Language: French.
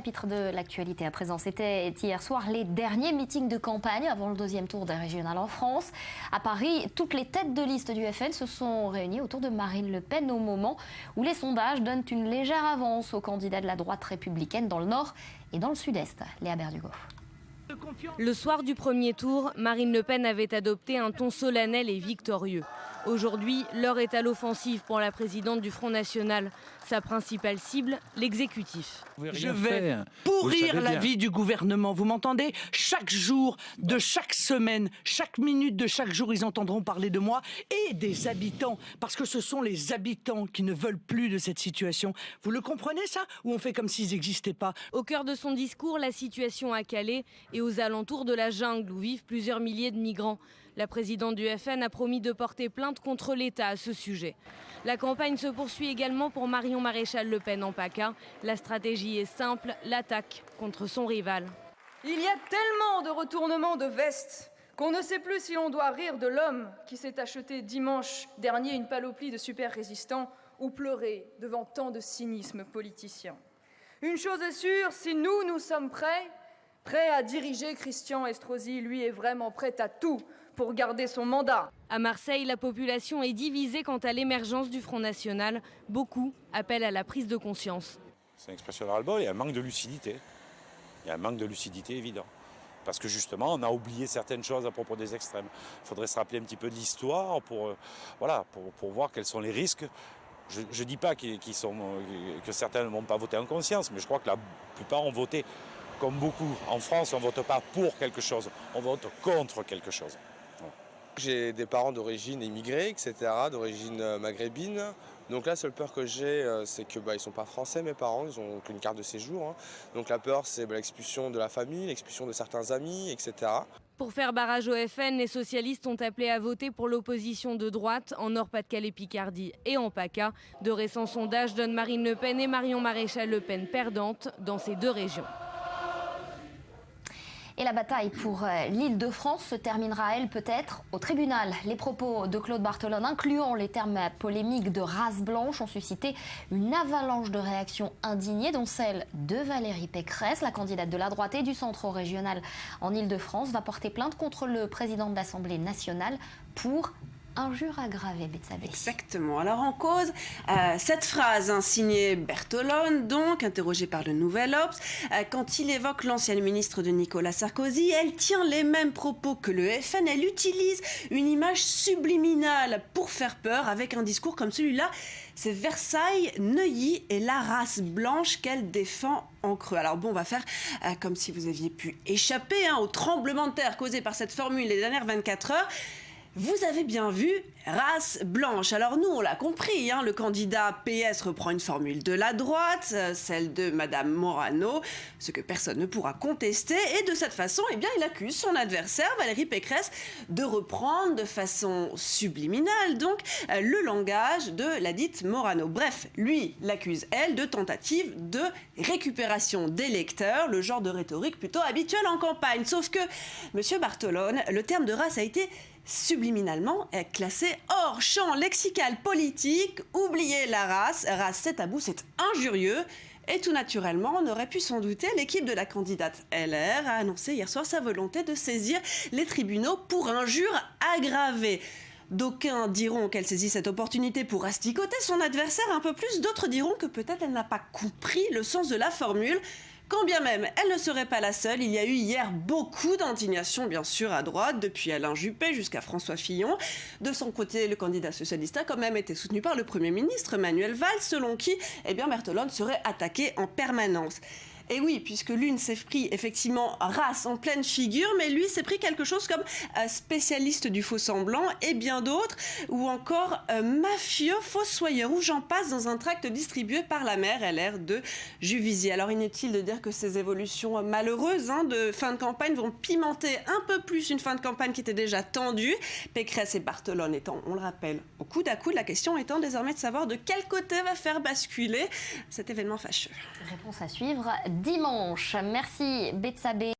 chapitre de l'actualité à présent. C'était hier soir les derniers meetings de campagne avant le deuxième tour des régionales en France. À Paris, toutes les têtes de liste du FN se sont réunies autour de Marine Le Pen au moment où les sondages donnent une légère avance aux candidats de la droite républicaine dans le Nord et dans le Sud-Est. Léa Berdugo. Le soir du premier tour, Marine Le Pen avait adopté un ton solennel et victorieux. Aujourd'hui, l'heure est à l'offensive pour la présidente du Front National. Sa principale cible, l'exécutif. Je vais pourrir la vie du gouvernement, vous m'entendez? Chaque jour, de chaque semaine, chaque minute de chaque jour, ils entendront parler de moi et des habitants. Parce que ce sont les habitants qui ne veulent plus de cette situation. Vous le comprenez ça? Ou on fait comme s'ils n'existaient pas? Au cœur de son discours, la situation à Calais et aux alentours de la jungle où vivent plusieurs milliers de migrants. La présidente du FN a promis de porter plainte contre l'État à ce sujet. La campagne se poursuit également pour Marion Maréchal Le Pen en PACA. La stratégie est simple, l'attaque contre son rival. Il y a tellement de retournements de veste qu'on ne sait plus si on doit rire de l'homme qui s'est acheté dimanche dernier une panoplie de super résistants ou pleurer devant tant de cynisme politicien. Une chose est sûre, si nous sommes prêts à diriger, Christian Estrosi, lui, est vraiment prêt à tout pour garder son mandat. À Marseille, la population est divisée quant à l'émergence du Front National. Beaucoup appellent à la prise de conscience. C'est une expression de ras-le-bol, il y a un manque de lucidité. Il y a un manque de lucidité évident. Parce que justement, on a oublié certaines choses à propos des extrêmes. Il faudrait se rappeler un petit peu de l'histoire pour voir quels sont les risques. Je ne dis pas que certains ne vont pas voter en conscience, mais je crois que la plupart ont voté comme beaucoup. En France, on ne vote pas pour quelque chose, on vote contre quelque chose. J'ai des parents d'origine immigrée, etc., d'origine maghrébine. Donc la seule peur que j'ai, c'est qu'ils ne sont pas français, mes parents, ils n'ont qu'une carte de séjour. Donc la peur, c'est l'expulsion de la famille, l'expulsion de certains amis, etc. Pour faire barrage au FN, les socialistes ont appelé à voter pour l'opposition de droite en Nord-Pas-de-Calais-Picardie et en PACA. De récents sondages donnent Marine Le Pen et Marion Maréchal Le Pen perdantes dans ces deux régions. Et la bataille pour l'Île-de-France se terminera, elle, peut-être au tribunal. Les propos de Claude Barthelone, incluant les termes polémiques de race blanche, ont suscité une avalanche de réactions indignées, dont celle de Valérie Pécresse. La candidate de la droite et du centre régional en Île-de-France va porter plainte contre le président de l'Assemblée nationale pour injure aggravée, Betsabé. Exactement. Alors en cause, cette phrase signée Berthelone, donc interrogée par le Nouvel Obs, quand il évoque l'ancienne ministre de Nicolas Sarkozy, elle tient les mêmes propos que le FN. Elle utilise une image subliminale pour faire peur avec un discours comme celui-là. C'est Versailles, Neuilly et la race blanche qu'elle défend en creux. Alors bon, on va faire comme si vous aviez pu échapper au tremblement de terre causé par cette formule les dernières 24 heures. Vous avez bien vu, race blanche. Alors nous, on l'a compris, le candidat PS reprend une formule de la droite, celle de Madame Morano, ce que personne ne pourra contester. Et de cette façon, il accuse son adversaire, Valérie Pécresse, de reprendre de façon subliminale, donc, le langage de la dite Morano. Bref, lui l'accuse, elle, de tentative de récupération d'électeurs, le genre de rhétorique plutôt habituel en campagne. Sauf que, Monsieur Barthelone, le terme de race a été subliminalement classé hors champ lexical politique. Oubliez la race, c'est tabou, c'est injurieux. Et tout naturellement, on aurait pu s'en douter, l'équipe de la candidate LR a annoncé hier soir sa volonté de saisir les tribunaux pour injure aggravée. D'aucuns diront qu'elle saisit cette opportunité pour asticoter son adversaire un peu plus, d'autres diront que peut-être elle n'a pas compris le sens de la formule. Quand bien même elle ne serait pas la seule, il y a eu hier beaucoup d'indignation, bien sûr, à droite, depuis Alain Juppé jusqu'à François Fillon. De son côté, le candidat socialiste a quand même été soutenu par le Premier ministre Manuel Valls, selon qui Berthelone serait attaqué en permanence. Et oui, puisque l'une s'est pris effectivement race en pleine figure, mais lui s'est pris quelque chose comme spécialiste du faux-semblant et bien d'autres, ou encore mafieux, fossoyeur, ou j'en passe, dans un tract distribué par la maire LR de Juvisy. Alors inutile de dire que ces évolutions malheureuses de fin de campagne vont pimenter un peu plus une fin de campagne qui était déjà tendue. Pécresse et Barthelone étant, on le rappelle, au coude à coude, la question étant désormais de savoir de quel côté va faire basculer cet événement fâcheux. Réponse à suivre dimanche. Merci Betsabé.